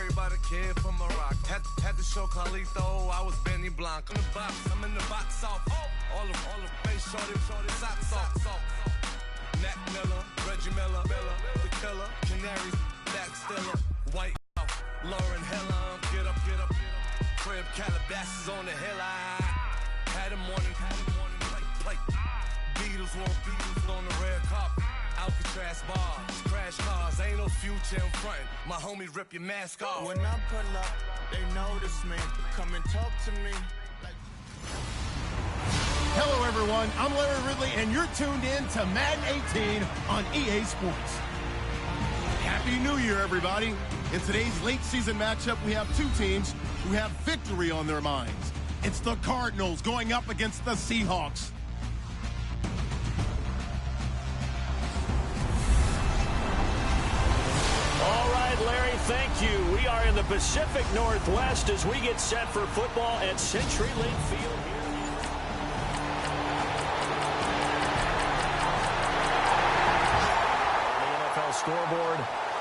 worry about a kid from Morocco. Had to show Carlito I was Benny Blanco. I'm in the box off. All the face shorty, socks off. Mac Miller, Reggie Miller, the killer, Canaries, Back Stiller, White, Lauren Hiller, get up. Crib Calabasas on the hill. I had a morning, play. Beatles on the red carpet. Alcatraz bars, crash cars, ain't no future in front. My homies rip your mask off. When I pull up, they notice me. Come and talk to me. Hello, everyone. I'm Larry Ridley, and you're tuned in to Madden 18 on EA Sports. Happy New Year, everybody. In today's late-season matchup, we have two teams who have victory on their minds. It's the Cardinals going up against the Seahawks. All right, Larry, thank you. We are in the Pacific Northwest as we get set for football at CenturyLink Field here. Scoreboard,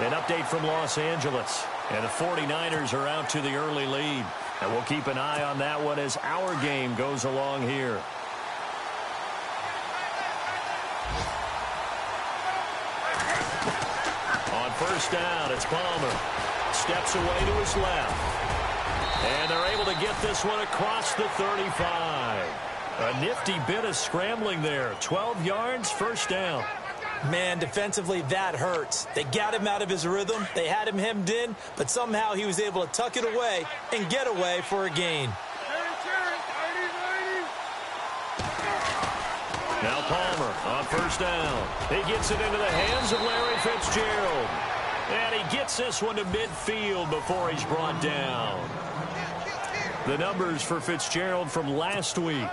an update from Los Angeles, and the 49ers are out to the early lead, and we'll keep an eye on that one as our game goes along here. On first down, it's Palmer, steps away to his left, and they're able to get this one across the 35. A nifty bit of scrambling there, 12 yards, first down. Man, defensively, that hurts. They got him out of his rhythm. They had him hemmed in, but somehow he was able to tuck it away and get away for a gain. Now Palmer on first down. He gets it into the hands of Larry Fitzgerald. And he gets this one to midfield before he's brought down. The numbers for Fitzgerald from last week.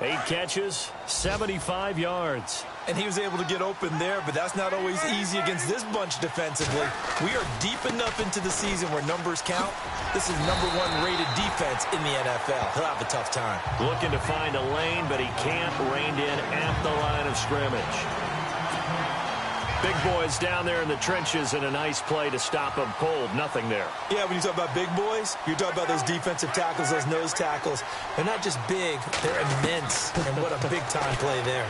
8 catches, 75 yards. And he was able to get open there, but that's not always easy against this bunch defensively. We are deep enough into the season where numbers count. This is #1 rated defense in the NFL. He'll have a tough time. Looking to find a lane, but he can't rein in at the line of scrimmage. Big boys down there in the trenches, and a nice play to stop him cold. Nothing there. Yeah, when you talk about big boys, you're talking about those defensive tackles, those nose tackles. They're not just big, they're immense. And what a big-time play there.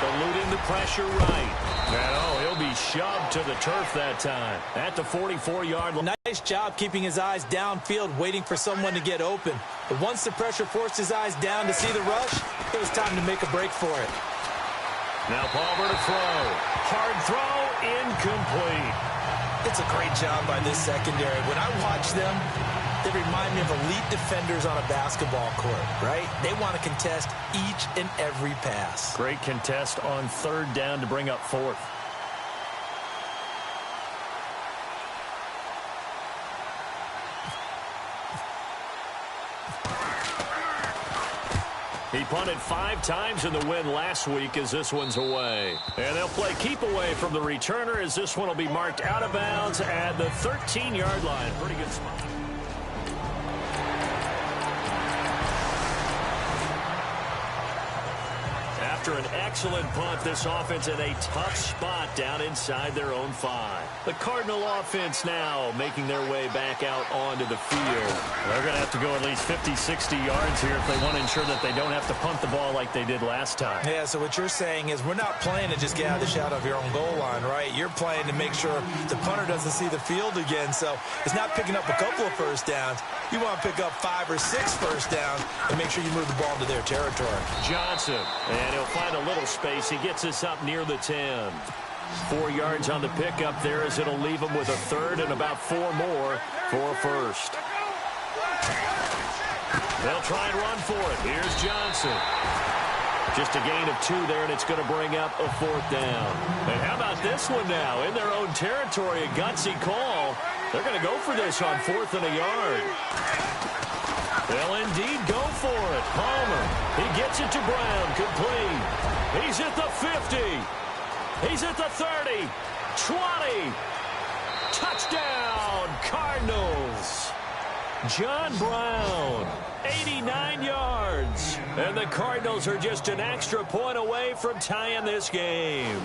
Eluding the pressure right. And he'll be shoved to the turf that time at the 44-yard line. Nice job keeping his eyes downfield, waiting for someone to get open. But once the pressure forced his eyes down to see the rush, it was time to make a break for it. Now Palmer to throw. Hard throw, incomplete. It's a great job by this secondary. When I watch them, they remind me of elite defenders on a basketball court, right? They want to contest each and every pass. Great contest on third down to bring up fourth. He punted 5 times in the win last week as this one's away. And they'll play keep away from the returner as this one will be marked out of bounds at the 13-yard line. Pretty good spot. After an excellent punt, this offense in a tough spot down inside their own 5. The Cardinal offense now making their way back out onto the field. They're going to have to go at least 50, 60 yards here if they want to ensure that they don't have to punt the ball like they did last time. Yeah, so what you're saying is we're not playing to just get out of the shadow of your own goal line, right? You're playing to make sure the punter doesn't see the field again. So it's not picking up a couple of first downs. You want to pick up 5 or 6 first downs and make sure you move the ball into their territory. Johnson, and he'll find a little space. He gets us up near the 10. 4 yards on the pickup there as it'll leave him with a third and about 4 more for a first. They'll try and run for it. Here's Johnson. Just a gain of 2 there, and it's going to bring up a 4th down. And how about this one now? In their own territory, a gutsy call. They're going to go for this on 4th and a yard. They'll indeed go for it. Palmer, he gets it to Brown, complete. He's at the 50. He's at the 30. 20. Touchdown, Cardinals. John Brown, 89 yards. And the Cardinals are just an extra point away from tying this game.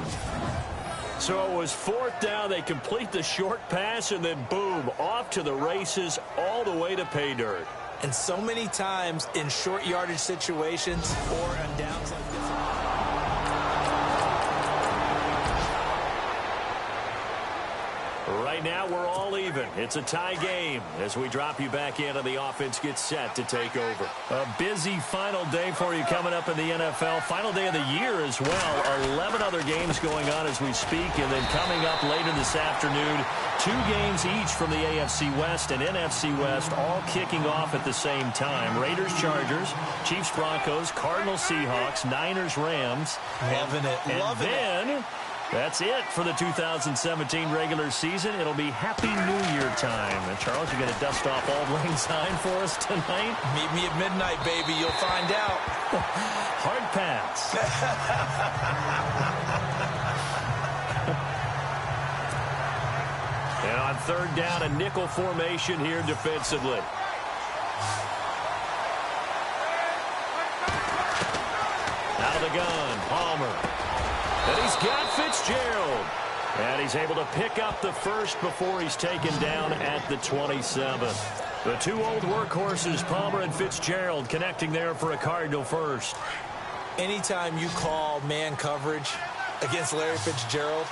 So it was 4th down. They complete the short pass, and then boom, off to the races all the way to pay dirt. And so many times in short yardage situations or on downs like this. Right now, we're all even. It's a tie game as we drop you back in and the offense gets set to take over. A busy final day for you coming up in the NFL. Final day of the year as well. 11 other games going on as we speak. And then coming up later this afternoon, 2 games each from the AFC West and NFC West, all kicking off at the same time. Raiders, Chargers, Chiefs, Broncos, Cardinals, Seahawks, Niners, Rams. Loving it. Loving it. That's it for the 2017 regular season. It'll be Happy New Year time. And Charles, you're going to dust off Auld Lang Syne for us tonight? Meet me at midnight, baby. You'll find out. Hard pass. And on 3rd down, a nickel formation here defensively. Out of the gun, Palmer. And he's got Fitzgerald. And he's able to pick up the first before he's taken down at the 27. The 2 old workhorses, Palmer and Fitzgerald, connecting there for a Cardinal first. Anytime you call man coverage against Larry Fitzgerald,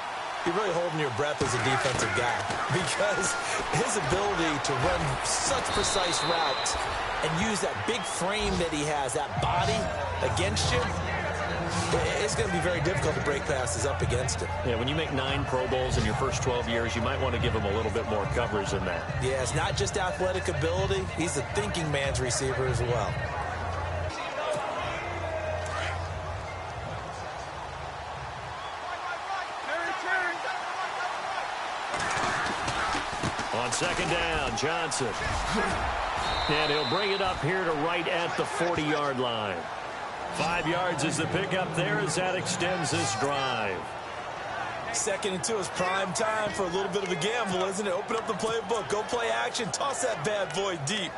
you're really holding your breath as a defensive guy, because his ability to run such precise routes and use that big frame that he has, that body against you, it's going to be very difficult to break passes up against him. Yeah, when you make 9 Pro Bowls in your first 12 years, you might want to give him a little bit more coverage than that. Yeah, it's not just athletic ability. He's a thinking man's receiver as well. On 2nd down, Johnson. And he'll bring it up here to right at the 40-yard line. 5 yards is the pickup there as that extends this drive. 2nd and 2 is prime time for a little bit of a gamble, isn't it? Open up the playbook, go play action, toss that bad boy deep.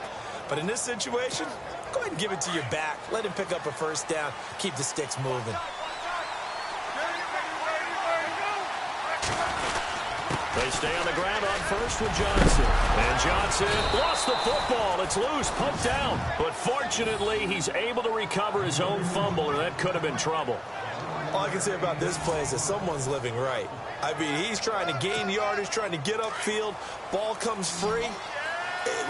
But in this situation, go ahead and give it to your back. Let him pick up a 1st down, keep the sticks moving. They stay on the ground on first with Johnson. And Johnson lost the football. It's loose, pumped down. But fortunately, he's able to recover his own fumble, or that could have been trouble. All I can say about this play is that someone's living right. I mean, he's trying to gain yardage, trying to get upfield. Ball comes free.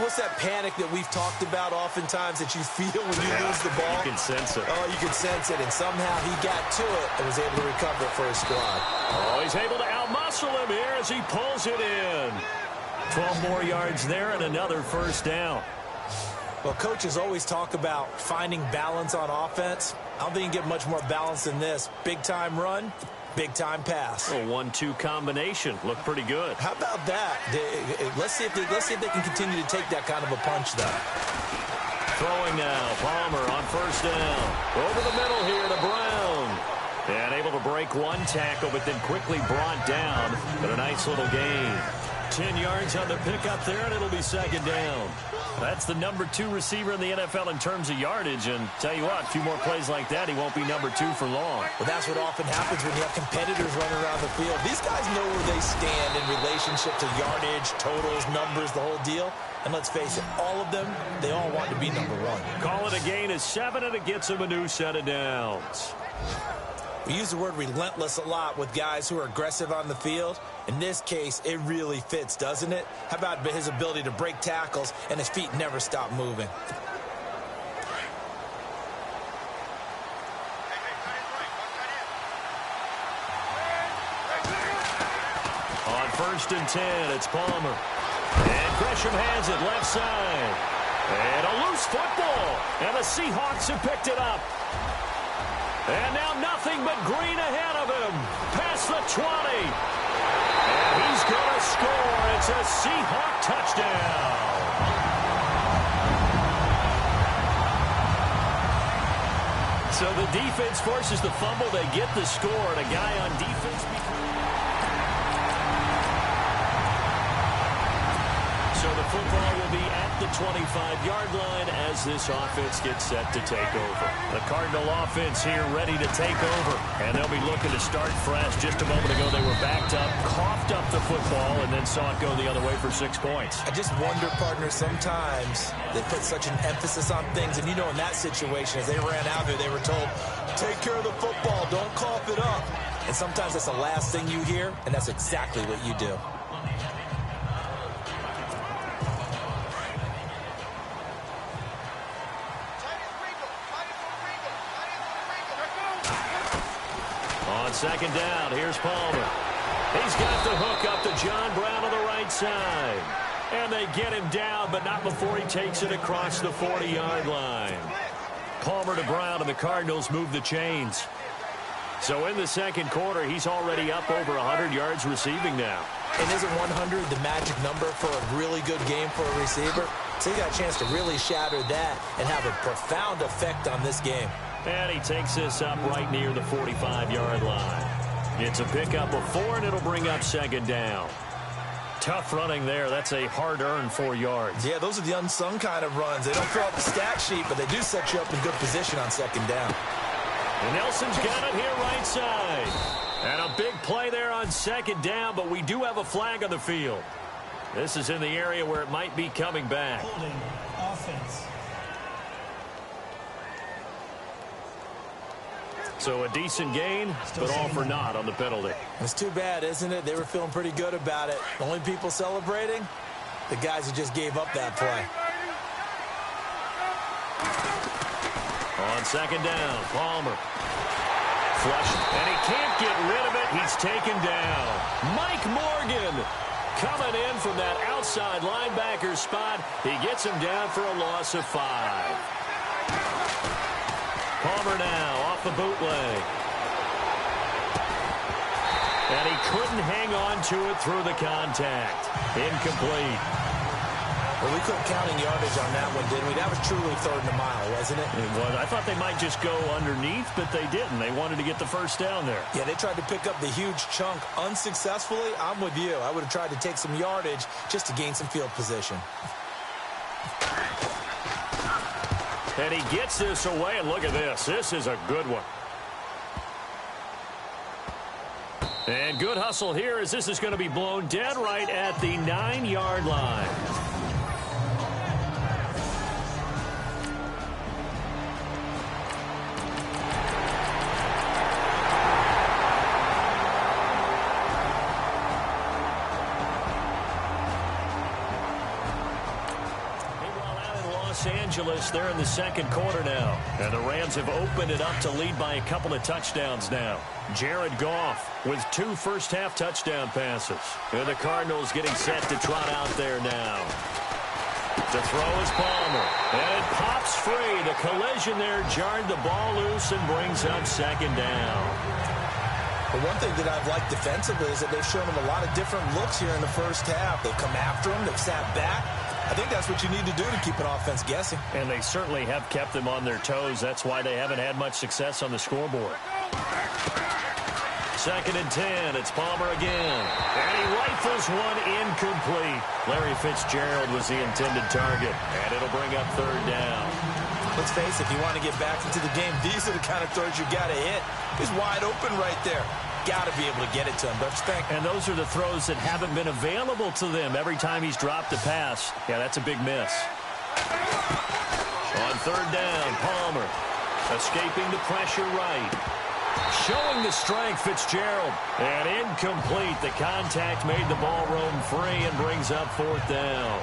What's that panic that we've talked about oftentimes that you feel when you lose the ball? You can sense it. Oh, you can sense it. And somehow he got to it and was able to recover it for his squad. Oh, he's able to outmuscle him here as he pulls it in. 12 more yards there and another 1st down. Well, coaches always talk about finding balance on offense. I don't think you can get much more balance than this. Big-time run, big-time pass. A 1-2 combination. Looked pretty good. How about that? Let's see if they can continue to take that kind of a punch, though. Throwing now. Palmer on 1st down. Over the middle here to Brown. And able to break 1 tackle, but then quickly brought down. But a nice little gain. 10 yards on the pickup there, and it'll be 2nd down. That's the number 2 receiver in the NFL in terms of yardage. And tell you what, a few more plays like that, he won't be number 2 for long. Well, that's what often happens when you have competitors running around the field. These guys know where they stand in relationship to yardage, totals, numbers, the whole deal. And let's face it, all of them, they all want to be number 1. Call it a gain of 7, and it gets him a new set of downs. We use the word relentless a lot with guys who are aggressive on the field. In this case, it really fits, doesn't it? How about his ability to break tackles and his feet never stop moving? On 1st and 10, it's Palmer. And Gresham has it left side. And a loose football. And the Seahawks have picked it up. And now nothing but green ahead of him. Past the 20. And he's going to score. It's a Seahawk touchdown. So the defense forces the fumble. They get the score. And a guy on defense. So the football will be at the 25-yard line as this offense gets set to take over. The Cardinal offense here ready to take over, and they'll be looking to start fresh. Just a moment ago, they were backed up, coughed up the football, and then saw it go the other way for 6 points. I just wonder, partner, sometimes they put such an emphasis on things, and you know in that situation, as they ran out there, they were told, take care of the football, don't cough it up. And sometimes that's the last thing you hear, and that's exactly what you do. On second down, here's Palmer. He's got the hook up to John Brown on the right side. And they get him down, but not before he takes it across the 40-yard line. Palmer to Brown, and the Cardinals move the chains. So in the second quarter, he's already up over 100 yards receiving now. And isn't 100 the magic number for a really good game for a receiver? So he got a chance to really shatter that and have a profound effect on this game. And he takes this up right near the 45-yard line. It's a pickup of 4, and it'll bring up second down. Tough running there. That's a hard-earned 4 yards. Yeah, those are the unsung kind of runs. They don't fill out the stat sheet, but they do set you up in good position on second down. And Nelson's got it here right side. And a big play there on second down, but we do have a flag on the field. This is in the area where it might be coming back. Holding offense. So a decent gain, but all for naught on the penalty. It's too bad, isn't it? They were feeling pretty good about it. The only people celebrating, the guys who just gave up that play. On second down, Palmer. Flush, and he can't get rid of it. He's taken down. Mike Morgan coming in from that outside linebacker spot. He gets him down for a loss of 5. Palmer now off the bootleg. And he couldn't hang on to it through the contact. Incomplete. Well, we couldn't count in yardage on that one, did we? That was truly third and a mile, wasn't it? It was. I thought they might just go underneath, but they didn't. They wanted to get the first down there. Yeah, they tried to pick up the huge chunk unsuccessfully. I'm with you. I would have tried to take some yardage just to gain some field position. And he gets this away, and look at this. This is a good one. And good hustle here as this is going to be blown dead right at the 9-yard line. Angeles, they're in the second quarter now. And the Rams have opened it up to lead by a couple of touchdowns now. Jared Goff with 2 first-half touchdown passes. And the Cardinals getting set to trot out there now. To throw is Palmer. And it pops free. The collision there jarred the ball loose and brings up second down. But one thing that I've liked defensively is that they've shown them a lot of different looks here in the first half. They've come after them. They've sat back. I think that's what you need to do to keep an offense guessing. And they certainly have kept them on their toes. That's why they haven't had much success on the scoreboard. Second and 10. It's Palmer again. And he rifles one incomplete. Larry Fitzgerald was the intended target. And it'll bring up third down. Let's face it, if you want to get back into the game, these are the kind of throws you got to hit. He's wide open right there. Got to be able to get it to him, don't you think? And those are the throws that haven't been available to them every time he's dropped a pass. Yeah, that's a big miss. On third down, Palmer escaping the pressure right. Showing the strength, Fitzgerald. And incomplete. The contact made the ball roam free and brings up fourth down.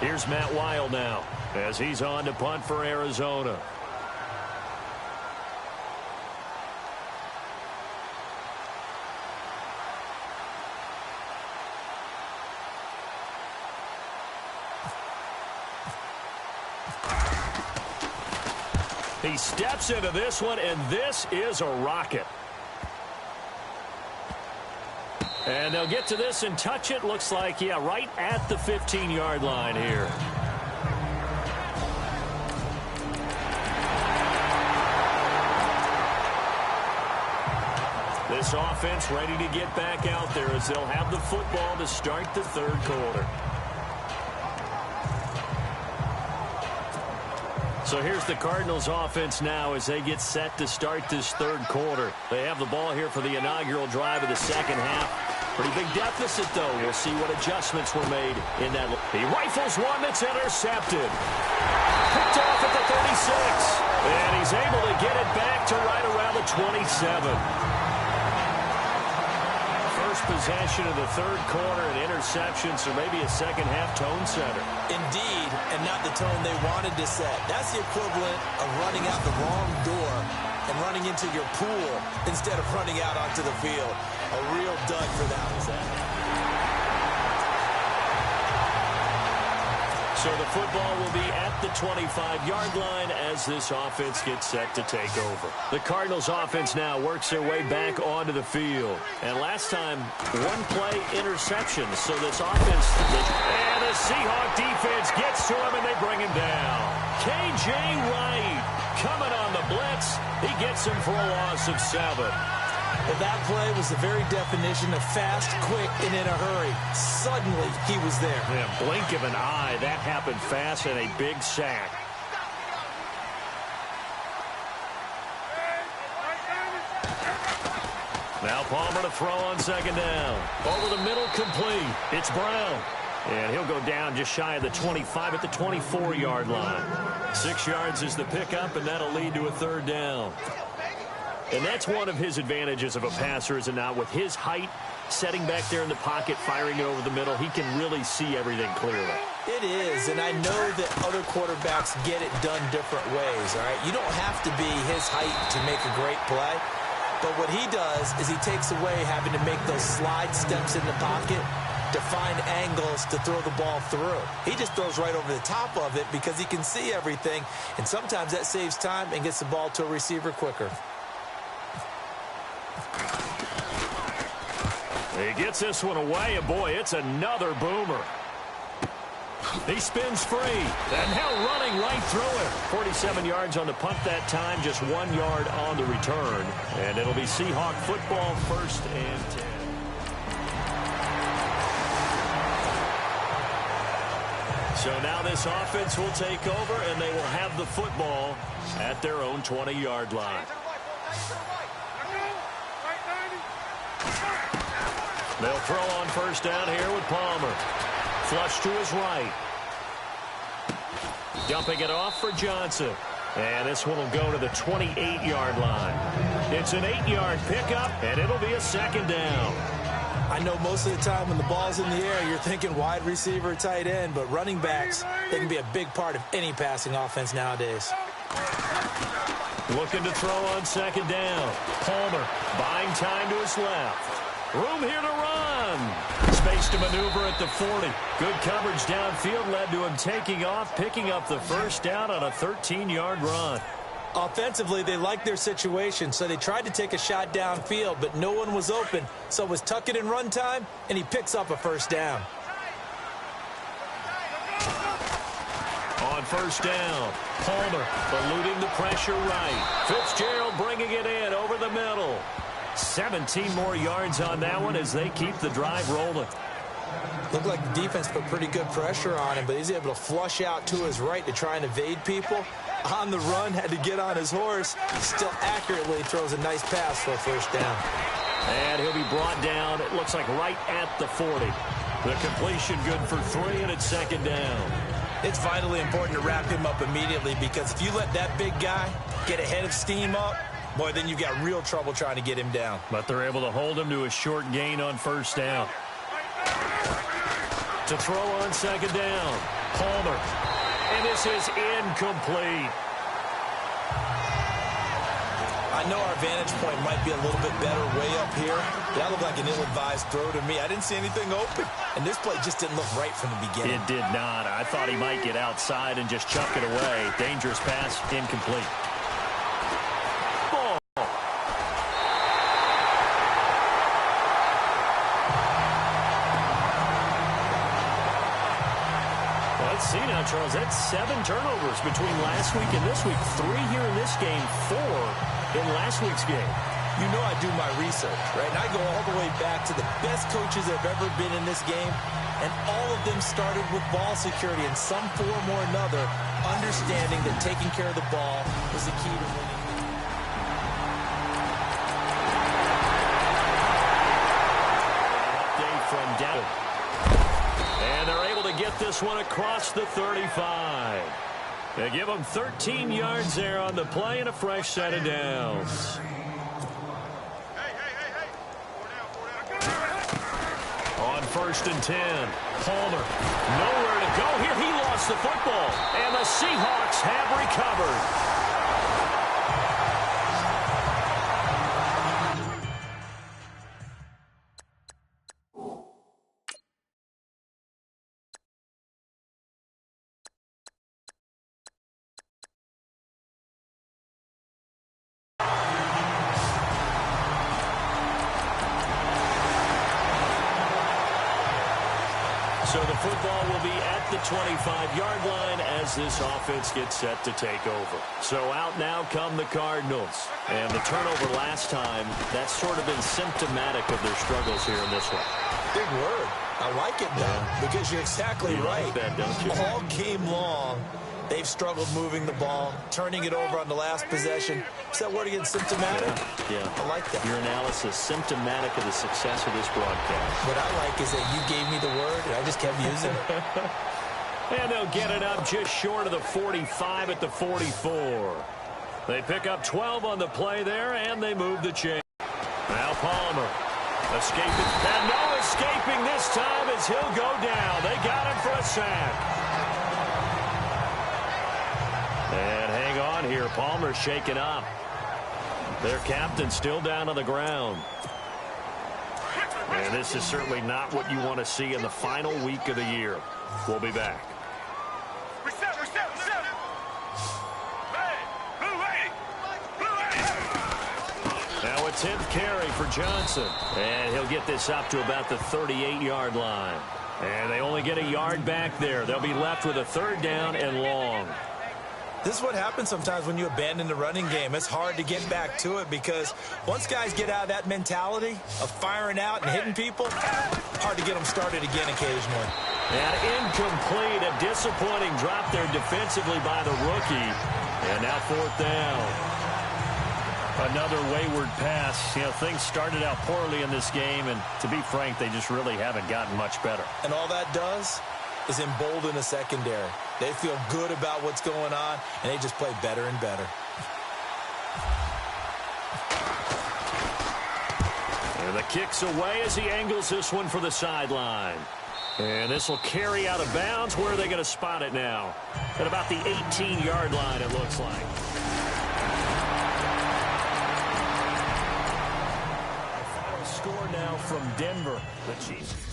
Here's Matt Weil now as he's on to punt for Arizona. He steps into this one, and this is a rocket. And they'll get to this and touch it. Looks like, yeah, right at the 15-yard line here. This offense ready to get back out there as they'll have the football to start the third quarter. So here's the Cardinals offense now as they get set to start this third quarter. They have the ball here for the inaugural drive of the second half. Pretty big deficit, though. We'll see what adjustments were made in that. He rifles one that's intercepted. Picked off at the 36. And he's able to get it back to right around the 27. First possession of the third quarter and interception, so maybe a second-half tone setter. Indeed, and not the tone they wanted to set. That's the equivalent of running out the wrong door and running into your pool instead of running out onto the field. A real dud for that one. So the football will be at the 25-yard line as this offense gets set to take over. The Cardinals offense now works their way back onto the field. And last time, one-play interception. So this offense, and the Seahawk defense gets to him and they bring him down. K.J. Wright coming on the blitz. He gets him for a loss of 7. Well, that play was the very definition of fast, quick, and in a hurry. Suddenly, he was there. Yeah, blink of an eye. That happened fast and a big sack. Now Palmer to throw on second down. Over the middle, complete. It's Brown. And he'll go down just shy of the 25 at the 24-yard line. 6 yards is the pickup, and that'll lead to a third down. And that's one of his advantages of a passer, is it not? With his height, setting back there in the pocket, firing it over the middle, he can really see everything clearly. It is, and I know that other quarterbacks get it done different ways, all right? You don't have to be his height to make a great play. But what he does is he takes away having to make those slide steps in the pocket to find angles to throw the ball through. He just throws right over the top of it because he can see everything, and sometimes that saves time and gets the ball to a receiver quicker. He gets this one away, and boy, it's another boomer. He spins free, and now running right through it. 47 yards on the punt that time, just 1 yard on the return. And it'll be Seahawk football, 1st and 10. So now this offense will take over, and they will have the football at their own 20-yard line. They'll throw on first down here with Palmer. Flush to his right. Dumping it off for Johnson. And this one will go to the 28-yard line. It's an 8-yard pickup, and it'll be a second down. I know most of the time when the ball's in the air, you're thinking wide receiver, tight end, but running backs, they can be a big part of any passing offense nowadays. Looking to throw on second down. Palmer buying time to his left. Room here to run. Space to maneuver at the 40. Good coverage downfield led to him taking off, picking up the first down on a 13-yard run. Offensively, they liked their situation, so they tried to take a shot downfield, but no one was open. So it was tuck it in run time, and he picks up a first down. On first down, Palmer eluding the pressure right. Fitzgerald bringing it in over the middle. 17 more yards on that one as they keep the drive rolling. Looked like the defense put pretty good pressure on him, but he's able to flush out to his right to try and evade people. On the run, had to get on his horse. Still accurately throws a nice pass for a first down. And he'll be brought down, it looks like right at the 40. The completion good for 3, and it's second down. It's vitally important to wrap him up immediately, because if you let that big guy get ahead of steam up, boy, then you've got real trouble trying to get him down. But they're able to hold him to a short gain on first down. To throw on second down, Palmer. And this is incomplete. I know our vantage point might be a little bit better way up here. That looked like an ill-advised throw to me. I didn't see anything open. And this play just didn't look right from the beginning. It did not. I thought he might get outside and just chuck it away. Dangerous pass, incomplete. See now, Charles, that's 7 turnovers between last week and this week. 3 here in this game, 4 in last week's game. You know I do my research, right? And I go all the way back to the best coaches that have ever been in this game, and all of them started with ball security in some form or another, understanding that taking care of the ball was the key to winning. Update from down. And they're able to get this one across the 35. They give them 13 yards there on the play and a fresh set of downs. On 1st and 10, Palmer, nowhere to go here. He lost the football, and the Seahawks have recovered. So the football will be at the 25-yard line as this offense gets set to take over. So out now come the Cardinals. And the turnover last time, that's sort of been symptomatic of their struggles here in this one. Big word. I like it, though, because you're exactly right. Like that, don't you? All game long, they've struggled moving the ball, turning it over on the last possession. Is that word again, symptomatic? Yeah. I like that. Your analysis, symptomatic of the success of this broadcast. What I like is that you gave me the word, and I just kept using it. And they'll get it up just short of the 45 at the 44. They pick up 12 on the play there, and they move the chain. Now Palmer escaping. And no escaping this time as he'll go down. They got him for a sack. And hang on here. Palmer's shaken up. Their captain still down on the ground. And this is certainly not what you want to see in the final week of the year. We'll be back. Now a 10th carry for Johnson. And he'll get this up to about the 38-yard line. And they only get a yard back there. They'll be left with a 3rd down and long. This is what happens sometimes when you abandon the running game. It's hard to get back to it because once guys get out of that mentality of firing out and hitting people, hard to get them started again occasionally. And incomplete, a disappointing drop there defensively by the rookie. And now 4th down. Another wayward pass. You know, things started out poorly in this game, and to be frank, they just really haven't gotten much better. And all that does is embolden the secondary. They feel good about what's going on, and they just play better and better. And the kick's away as he angles this one for the sideline. And this will carry out of bounds. Where are they going to spot it now? At about the 18-yard line, it looks like. The final score now from Denver. The Chiefs.